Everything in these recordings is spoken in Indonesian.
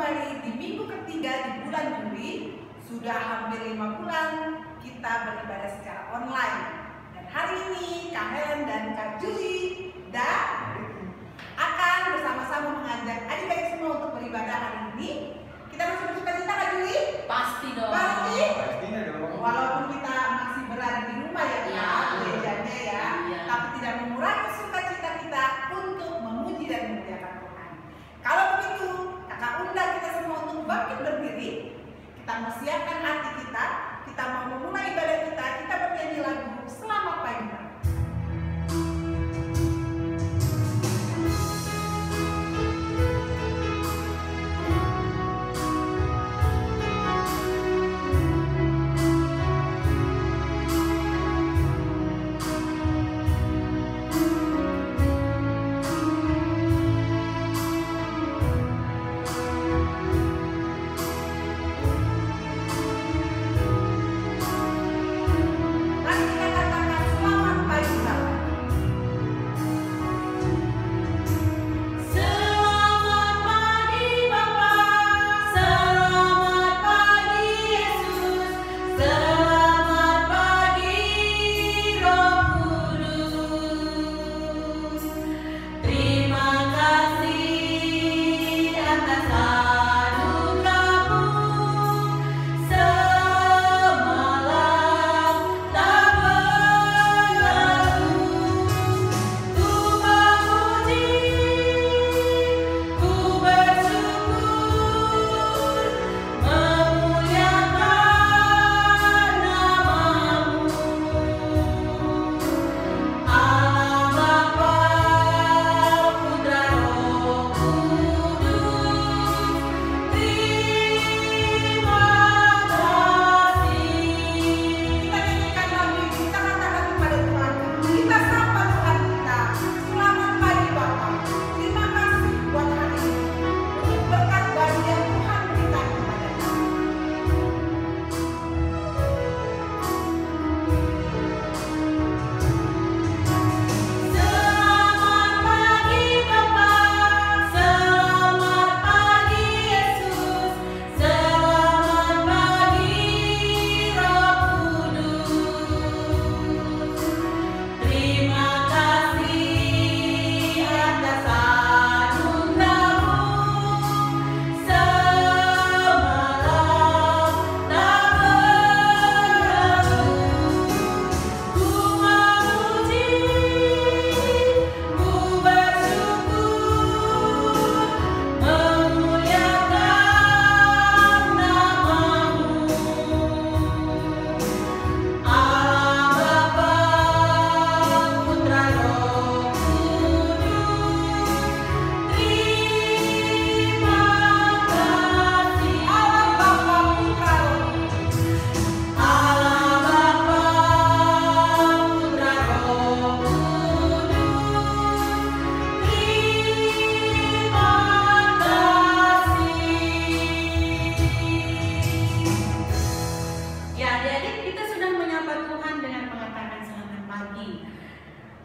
kembali di minggu ketiga di bulan Juli. Sudah hampir 5 bulan kita beribadah secara online. Dan hari ini Kak Helen dan Kak Julie akan bersama-sama mengajak adik-adik semua untuk beribadah hari ini. Kita masih bersuka cita Kak Julie? Pasti dong. Pasti? Pastinya dong. Walaupun kita masih berada di rumah ya Kak, gerejanya ya, tapi tidak mengurangi sukacita kita untuk memuji dan memuliakan Tuhan. Kalau begitu, kakak undang kita semua untuk bangkit berdiri. Kita mempersiapkan hati kita mau memulai ibadah kita bernyanyi lagu Selamat Pagi.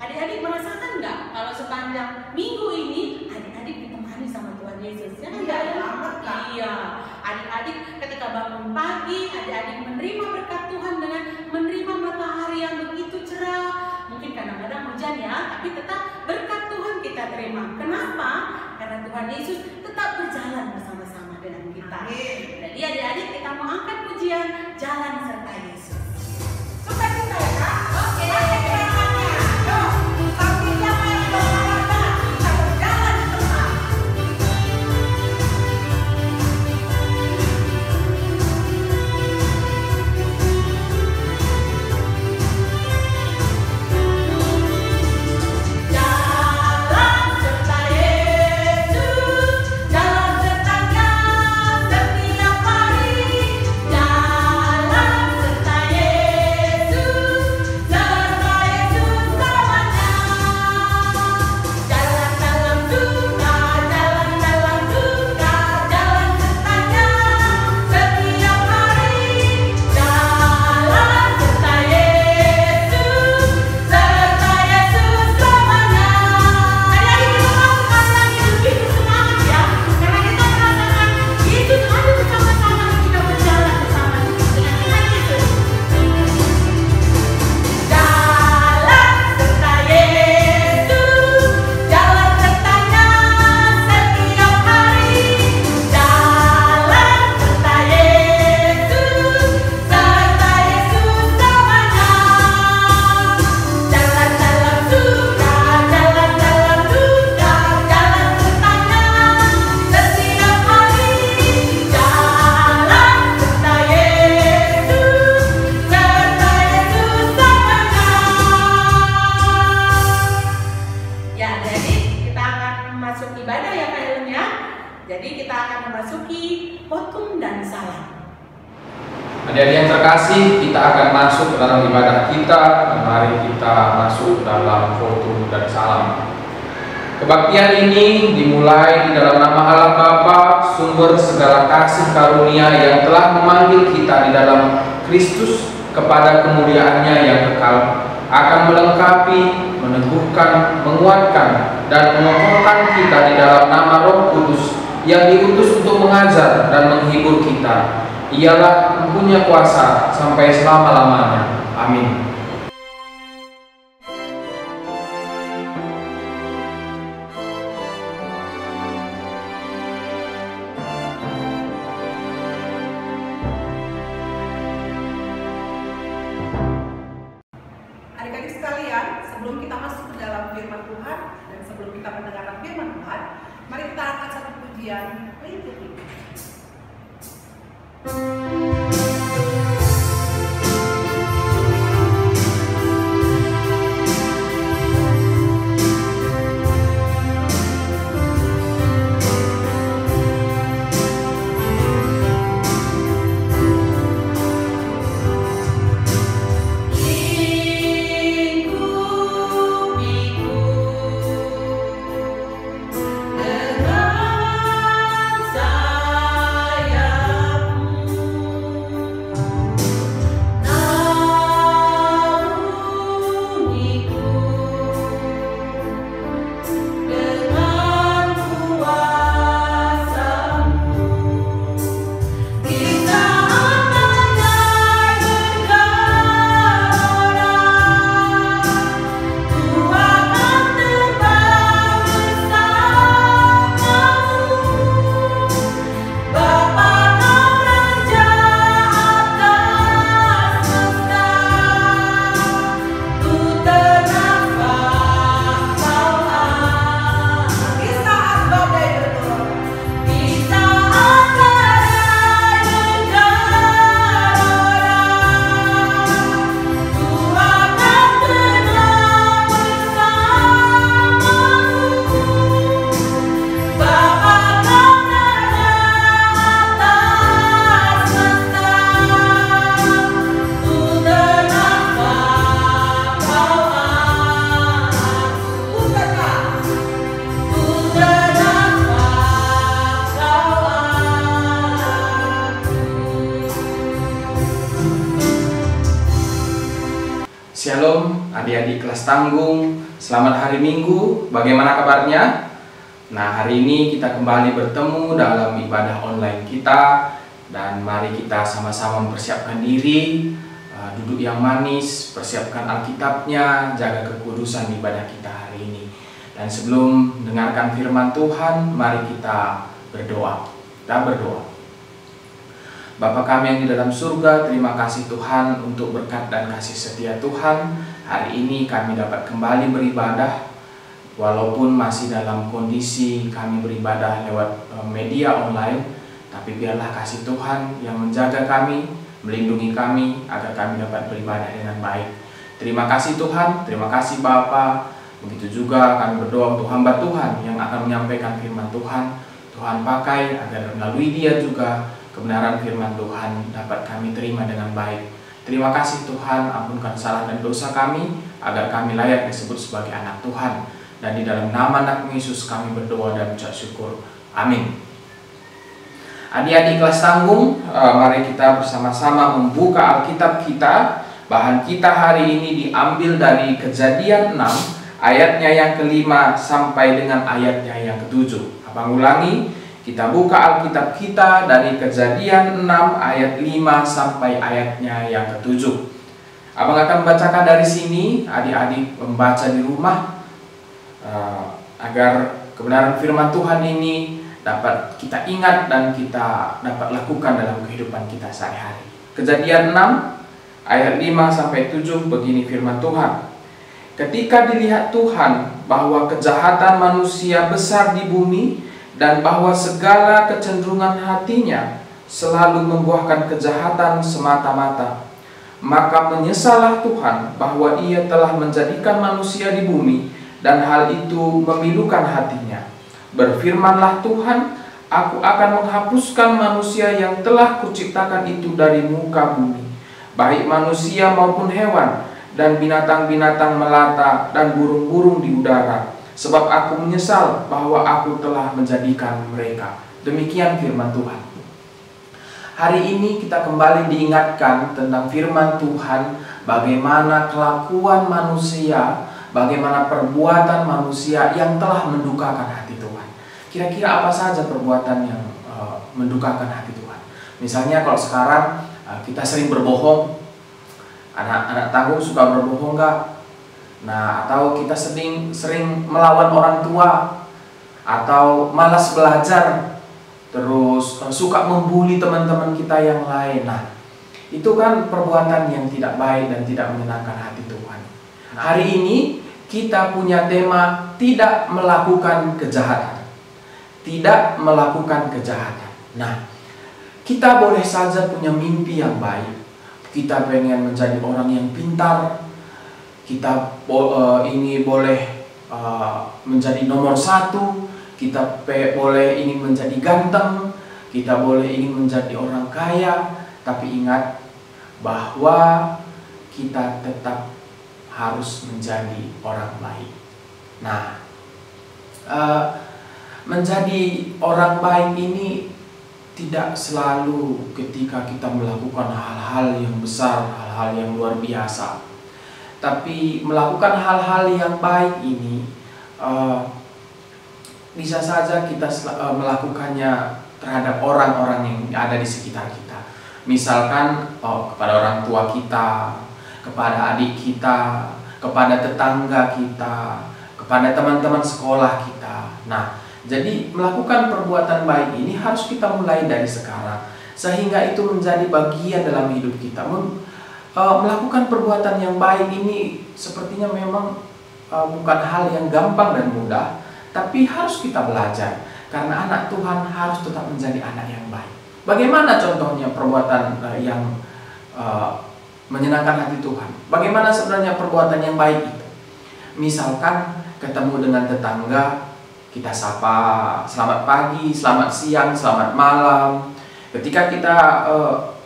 Adik-adik merasakan nggak kalau sepanjang minggu ini adik-adik ditemani sama Tuhan Yesus? Ya kan? Iya. Adik-adik ketika bangun pagi, adik-adik menerima berkat Tuhan dengan menerima matahari yang begitu cerah. Mungkin kadang-kadang hujan ya, tapi tetap berkat Tuhan kita terima. Kenapa? Karena Tuhan Yesus tetap berjalan bersama-sama dengan kita. Jadi adik-adik kita mau angkat pujian Jalan Serta Yesus. Suka cita ya Kak? Oke. Jalan serta Yesus. Jadi kita akan memasuki khotbah dan salam. Adik-adik yang terkasih, kita akan masuk ke dalam ibadah kita. Mari kita masuk dalam khotbah dan salam. Kebaktian ini dimulai di dalam nama Allah Bapa, sumber segala kasih karunia yang telah memanggil kita di dalam Kristus kepada kemuliaannya yang kekal, akan melengkapi, meneguhkan, menguatkan, dan mengokohkan kita di dalam nama Roh Kudus yang diutus untuk mengajar dan menghibur kita. Ialah mempunyai kuasa sampai selama-lamanya. Amin. Adik-adik sekalian, sebelum kita masuk ke dalam firman Tuhan dan sebelum kita mendengarkan firman Tuhan, mari kita angkat satu pujian liturgi. Shalom adik-adik kelas tanggung, selamat hari Minggu, bagaimana kabarnya? Nah, hari ini kita kembali bertemu dalam ibadah online kita. Dan mari kita sama-sama mempersiapkan diri, duduk yang manis, persiapkan Alkitabnya, jaga kekudusan ibadah kita hari ini. Dan sebelum mendengarkan firman Tuhan, mari kita berdoa. Kita berdoa. Bapa kami yang di dalam surga, terima kasih Tuhan untuk berkat dan kasih setia Tuhan. Hari ini kami dapat kembali beribadah, walaupun masih dalam kondisi kami beribadah lewat media online, tapi biarlah kasih Tuhan yang menjaga kami, melindungi kami, agar kami dapat beribadah dengan baik. Terima kasih Tuhan, terima kasih Bapa. Begitu juga kami berdoa untuk hamba Tuhan yang akan menyampaikan firman Tuhan. Tuhan pakai agar melalui dia juga kebenaran firman Tuhan dapat kami terima dengan baik. Terima kasih Tuhan, ampunkan salah dan dosa kami, agar kami layak disebut sebagai anak Tuhan. Dan di dalam nama anak Yesus kami berdoa dan ucap syukur. Amin. Adik-adik kelas tanggung, mari kita bersama-sama membuka Alkitab kita. Bahan kita hari ini diambil dari Kejadian 6, ayatnya yang ke-5 sampai dengan ayatnya yang ke-7. Abang ulangi. Kita buka Alkitab kita dari Kejadian 6 ayat 5 sampai ayatnya yang ke-7. Abang akan membacakan dari sini, adik-adik membaca di rumah, agar kebenaran firman Tuhan ini dapat kita ingat dan kita dapat lakukan dalam kehidupan kita sehari-hari. Kejadian 6 ayat 5 sampai 7, begini firman Tuhan. Ketika dilihat Tuhan bahwa kejahatan manusia besar di bumi, dan bahwa segala kecenderungan hatinya selalu membuahkan kejahatan semata-mata, maka menyesallah Tuhan bahwa ia telah menjadikan manusia di bumi, dan hal itu memilukan hatinya. Berfirmanlah Tuhan, Aku akan menghapuskan manusia yang telah kuciptakan itu dari muka bumi, baik manusia maupun hewan, dan binatang-binatang melata dan burung-burung di udara, sebab aku menyesal bahwa aku telah menjadikan mereka. Demikian firman Tuhan. Hari ini kita kembali diingatkan tentang firman Tuhan, bagaimana kelakuan manusia, bagaimana perbuatan manusia yang telah mendukakan hati Tuhan. Kira-kira apa saja perbuatan yang mendukakan hati Tuhan? Misalnya kalau sekarang kita sering berbohong, anak-anak tanggung suka berbohong nggak? Nah, atau kita sering melawan orang tua, atau malas belajar, terus suka membuli teman-teman kita yang lain. Nah, itu kan perbuatan yang tidak baik dan tidak menyenangkan hati Tuhan. Hari ini kita punya tema tidak melakukan kejahatan. Tidak melakukan kejahatan. Nah, kita boleh saja punya mimpi yang baik. Kita pengen menjadi orang yang pintar. Kita ini boleh menjadi nomor 1. Kita boleh ingin menjadi ganteng. Kita boleh ingin menjadi orang kaya. Tapi ingat bahwa kita tetap harus menjadi orang baik. Nah, menjadi orang baik ini tidak selalu ketika kita melakukan hal-hal yang besar, hal-hal yang luar biasa. Tapi melakukan hal-hal yang baik ini bisa saja kita melakukannya terhadap orang-orang yang ada di sekitar kita. Misalkan kepada orang tua kita, kepada adik kita, kepada tetangga kita, kepada teman-teman sekolah kita. Nah, jadi melakukan perbuatan baik ini harus kita mulai dari sekarang, sehingga itu menjadi bagian dalam hidup kita. Melakukan perbuatan yang baik ini sepertinya memang bukan hal yang gampang dan mudah, tapi harus kita belajar, karena anak Tuhan harus tetap menjadi anak yang baik. Bagaimana contohnya perbuatan yang menyenangkan hati Tuhan? Bagaimana sebenarnya perbuatan yang baik itu? Misalkan ketemu dengan tetangga, kita sapa, selamat pagi, selamat siang, selamat malam. Ketika kita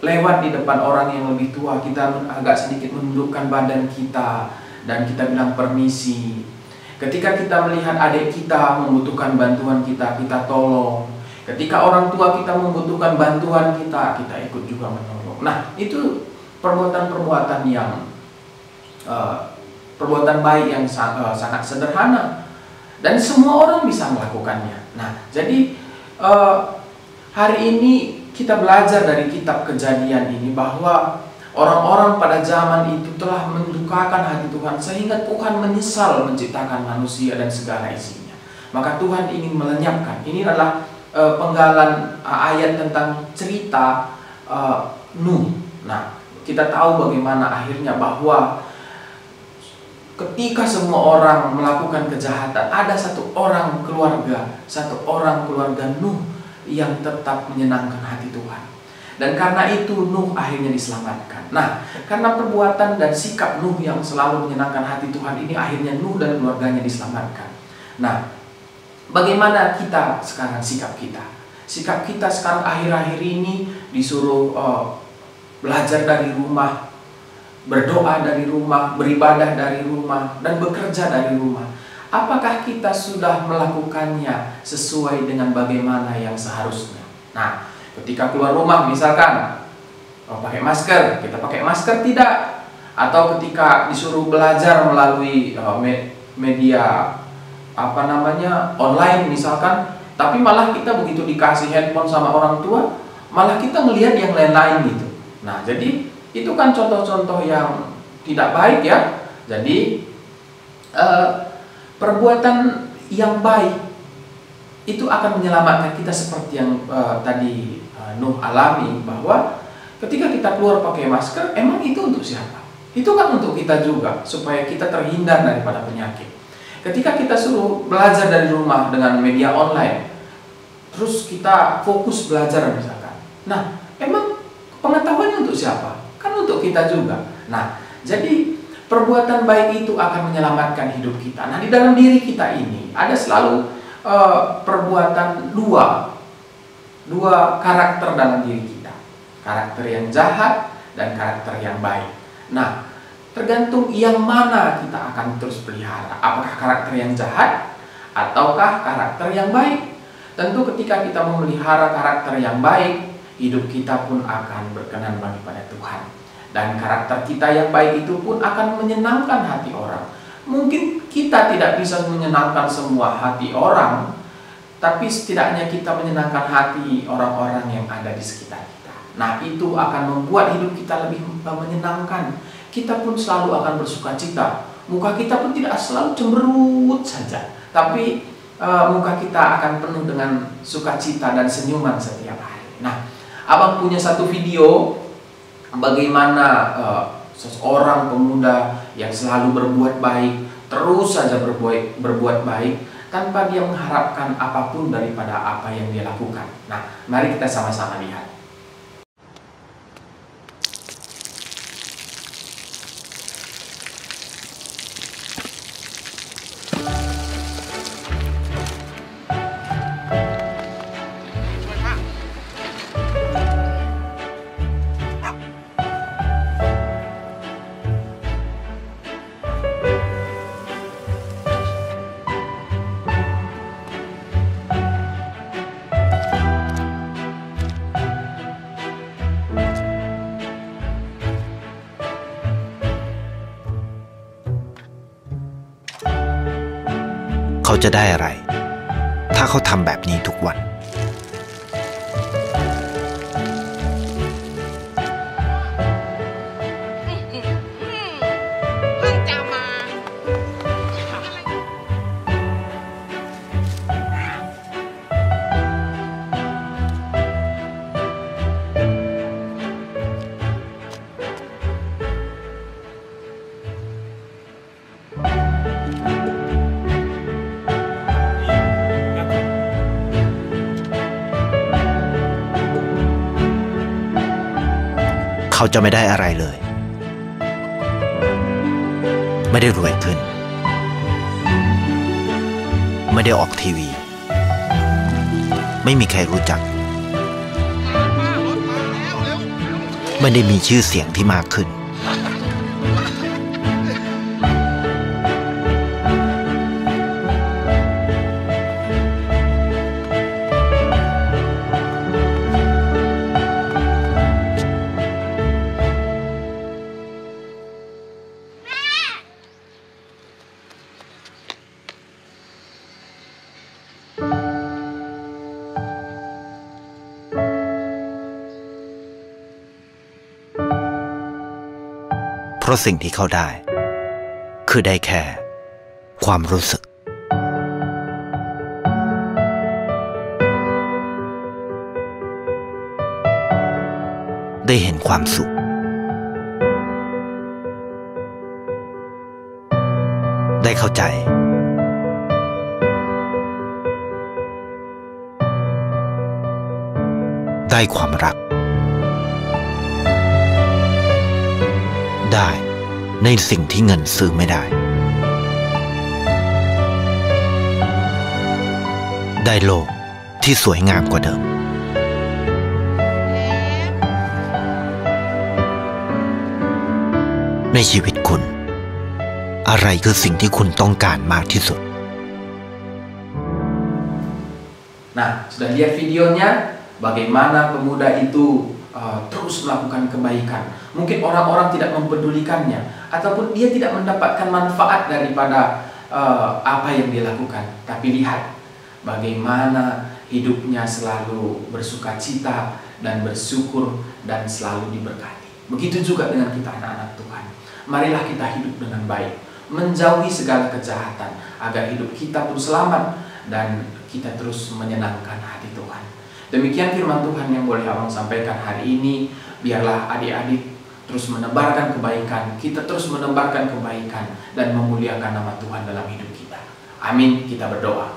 lewat di depan orang yang lebih tua, kita agak sedikit menundukkan badan kita dan kita bilang permisi. Ketika kita melihat adik kita membutuhkan bantuan kita, kita tolong. Ketika orang tua kita membutuhkan bantuan kita, kita ikut juga menolong. Nah, itu perbuatan-perbuatan yang perbuatan baik yang sangat sederhana. Dan semua orang bisa melakukannya. Nah, jadi hari ini kita belajar dari kitab Kejadian ini bahwa orang-orang pada zaman itu telah mendukakan hati Tuhan, sehingga Tuhan menyesal menciptakan manusia dan segala isinya. Maka Tuhan ingin melenyapkan. Ini adalah penggalan ayat tentang cerita Nuh. Nah, kita tahu bagaimana akhirnya bahwa ketika semua orang melakukan kejahatan, ada satu orang keluarga Nuh yang tetap menyenangkan hati Tuhan. Dan karena itu Nuh akhirnya diselamatkan. Nah, karena perbuatan dan sikap Nuh yang selalu menyenangkan hati Tuhan ini, akhirnya Nuh dan keluarganya diselamatkan. Nah, bagaimana kita sekarang sikap kita? Sikap kita sekarang akhir-akhir ini disuruh belajar dari rumah, berdoa dari rumah, beribadah dari rumah, dan bekerja dari rumah. Apakah kita sudah melakukannya sesuai dengan bagaimana yang seharusnya? Nah, ketika keluar rumah misalkan pakai masker, kita pakai masker tidak? Atau ketika disuruh belajar melalui media online misalkan, tapi malah kita begitu dikasih handphone sama orang tua, malah kita melihat yang lain-lain gitu. Nah, jadi itu kan contoh-contoh yang tidak baik ya. Jadi perbuatan yang baik itu akan menyelamatkan kita seperti yang tadi Nuh alami, bahwa ketika kita keluar pakai masker, emang itu untuk siapa? Itu kan untuk kita juga, supaya kita terhindar daripada penyakit. Ketika kita suruh belajar dari rumah dengan media online, terus kita fokus belajar misalkan, nah emang pengetahuannya untuk siapa? Kan untuk kita juga. Nah, jadi perbuatan baik itu akan menyelamatkan hidup kita. Nah, di dalam diri kita ini ada selalu perbuatan dua dua karakter dalam diri kita. Karakter yang jahat dan karakter yang baik. Nah, tergantung yang mana kita akan terus pelihara. Apakah karakter yang jahat ataukah karakter yang baik? Tentu ketika kita memelihara karakter yang baik, hidup kita pun akan berkenan pada Tuhan. Dan karakter kita yang baik itu pun akan menyenangkan hati orang. Mungkin kita tidak bisa menyenangkan semua hati orang, tapi setidaknya kita menyenangkan hati orang-orang yang ada di sekitar kita. Nah, itu akan membuat hidup kita lebih menyenangkan. Kita pun selalu akan bersuka cita. Muka kita pun tidak selalu cemberut saja, tapi muka kita akan penuh dengan sukacita dan senyuman setiap hari. Nah, abang punya satu video bagaimana seseorang pemuda yang selalu berbuat baik, terus saja berbuat baik tanpa dia mengharapkan apapun daripada apa yang dia lakukan. Nah, mari kita sama-sama lihat.เขาจะได้อะไรถ้าเขาทำแบบนี้ทุกวันเขาจะไม่ได้อะไรเลยไม่ได้รวยขึ้นไม่ได้ออกทีวีไม่มีใครรู้จักไม่ได้มีชื่อเสียงที่มากขึ้นเพราะสิ่งที่เขาได้คือได้แค่ความรู้สึกได้เห็นความสุขได้เข้าใจได้ความรักได้ในสิ่งที่เงินซื้อไม่ได้ได้โลกที่สวยงามกว่าเดิมในชีวิตคุณอะไรคือสิ่งที่คุณต้องการมากที่สุด Nah, sudah lihat videonya bagaimana pemuda itu terus melakukan kebaikan. Mungkin orang-orang tidak mempedulikannya ataupun dia tidak mendapatkan manfaat daripada apa yang dia lakukan. Tapi lihat bagaimana hidupnya selalu bersuka cita dan bersyukur dan selalu diberkati. Begitu juga dengan kita anak-anak Tuhan. Marilah kita hidup dengan baik, menjauhi segala kejahatan agar hidup kita pun selamat dan kita terus menyenangkan hati Tuhan. Demikian firman Tuhan yang boleh abang sampaikan hari ini. Biarlah adik-adik terus menebarkan kebaikan, kita terus menebarkan kebaikan dan memuliakan nama Tuhan dalam hidup kita. Amin. Kita berdoa.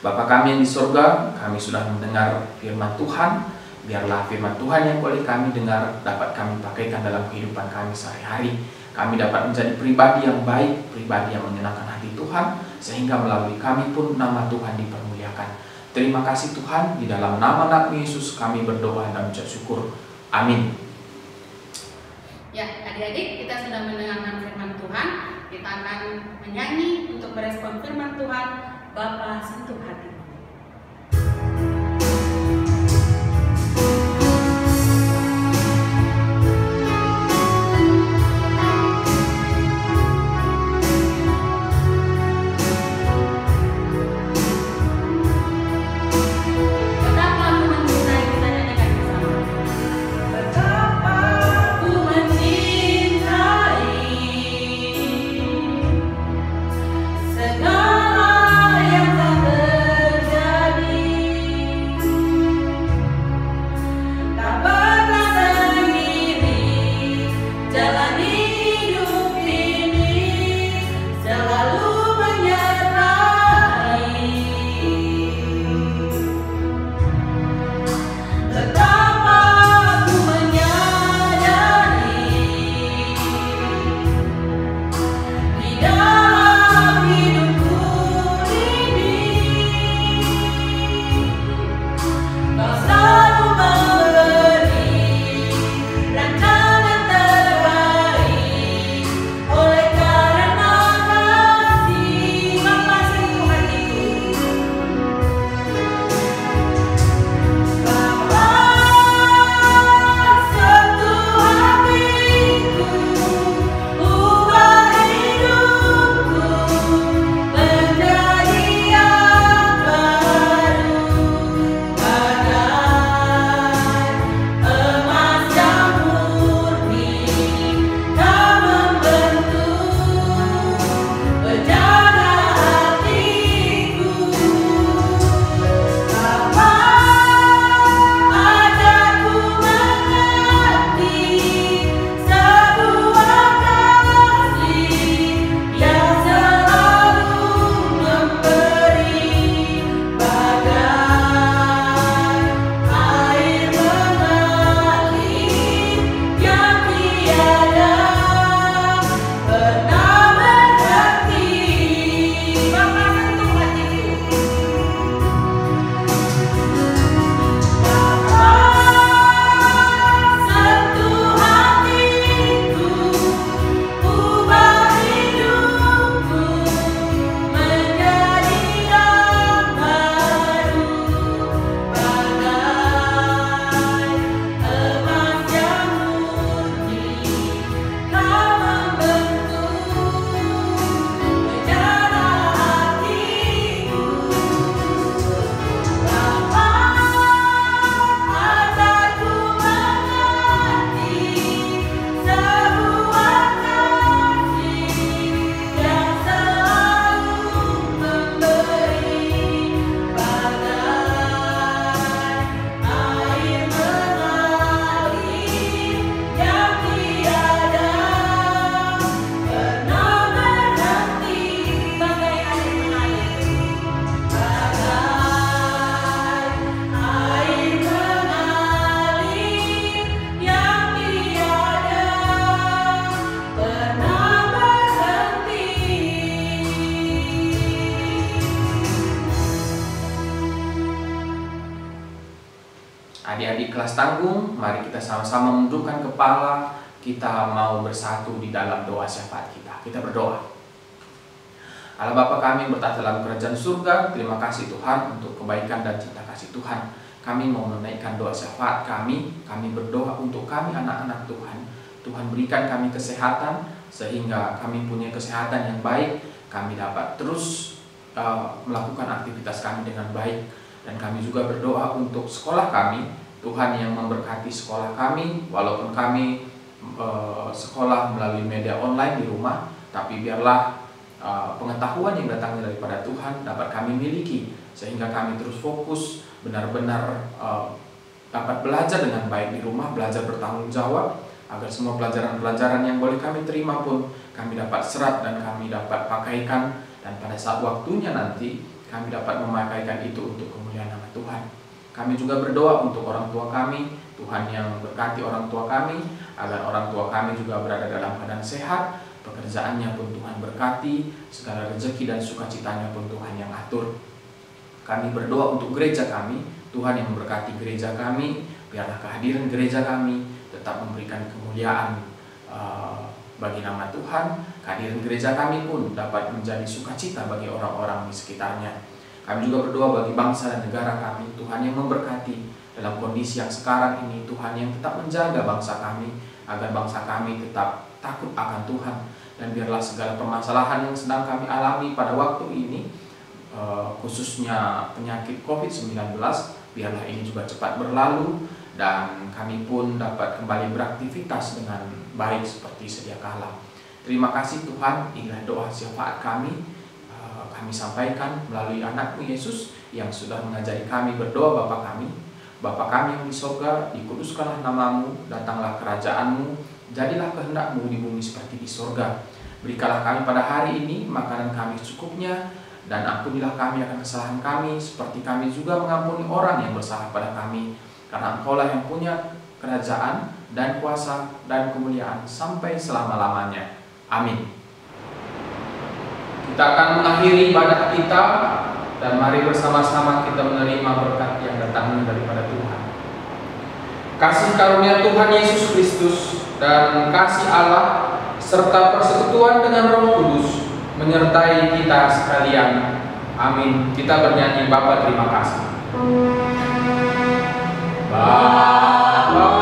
Bapa kami yang di surga, kami sudah mendengar firman Tuhan. Biarlah firman Tuhan yang boleh kami dengar dapat kami pakaikan dalam kehidupan kami sehari-hari. Kami dapat menjadi pribadi yang baik, pribadi yang menyenangkan hati Tuhan, sehingga melalui kami pun nama Tuhan dipermuliakan. Terima kasih Tuhan, di dalam nama anak Yesus kami berdoa dan ucap syukur. Amin. Ya, adik-adik, kita sudah mendengarkan firman Tuhan. Kita akan menyanyi untuk merespon firman Tuhan. Bapa, sentuh hatiku. Adik-adik kelas tanggung, mari kita sama-sama menundukkan kepala. Kita mau bersatu di dalam doa syafaat kita. Kita berdoa. Allah Bapa kami yang bertata dalam kerajaan surga, terima kasih Tuhan untuk kebaikan dan cinta kasih Tuhan. Kami mau menaikkan doa syafaat kami berdoa untuk kami anak-anak Tuhan. Tuhan berikan kami kesehatan, sehingga kami punya kesehatan yang baik. Kami dapat terus melakukan aktivitas kami dengan baik. Dan kami juga berdoa untuk sekolah kami, Tuhan yang memberkati sekolah kami, walaupun kami sekolah melalui media online di rumah, tapi biarlah pengetahuan yang datangnya daripada Tuhan dapat kami miliki, sehingga kami terus fokus, benar-benar dapat belajar dengan baik di rumah, belajar bertanggung jawab, agar semua pelajaran-pelajaran yang boleh kami terima pun kami dapat serap dan kami dapat pakaikan, dan pada saat waktunya nanti kami dapat memakaikan itu untuk kemuliaan nama Tuhan. Kami juga berdoa untuk orang tua kami, Tuhan yang berkati orang tua kami, agar orang tua kami juga berada dalam keadaan sehat, pekerjaannya pun Tuhan berkati, segala rezeki dan sukacitanya pun Tuhan yang atur. Kami berdoa untuk gereja kami, Tuhan yang memberkati gereja kami, biarlah kehadiran gereja kami tetap memberikan kemuliaan bagi nama Tuhan. Kehadiran gereja kami pun dapat menjadi sukacita bagi orang-orang di sekitarnya. Kami juga berdoa bagi bangsa dan negara kami, Tuhan yang memberkati dalam kondisi yang sekarang ini, Tuhan yang tetap menjaga bangsa kami, agar bangsa kami tetap takut akan Tuhan. Dan biarlah segala permasalahan yang sedang kami alami pada waktu ini, khususnya penyakit COVID-19, biarlah ini juga cepat berlalu dan kami pun dapat kembali beraktivitas dengan baik seperti sedia kala. Terima kasih Tuhan, inilah doa syafaat kami sampaikan melalui anakmu Yesus yang sudah mengajari kami berdoa. Bapa kami yang di sorga, dikuduskanlah namamu, datanglah kerajaanmu, jadilah kehendakmu di bumi seperti di sorga. Berikanlah kami pada hari ini makanan kami secukupnya, dan ampunilah kami akan kesalahan kami, seperti kami juga mengampuni orang yang bersalah pada kami. Karena Engkaulah yang punya kerajaan dan kuasa dan kemuliaan sampai selama-lamanya. Amin. Kita akan mengakhiri ibadah kita, dan mari bersama-sama kita menerima berkat yang datang daripada Tuhan. Kasih karunia Tuhan Yesus Kristus dan kasih Allah serta persekutuan dengan Roh Kudus menyertai kita sekalian. Amin. Kita bernyanyi Bapa terima kasih. Bapa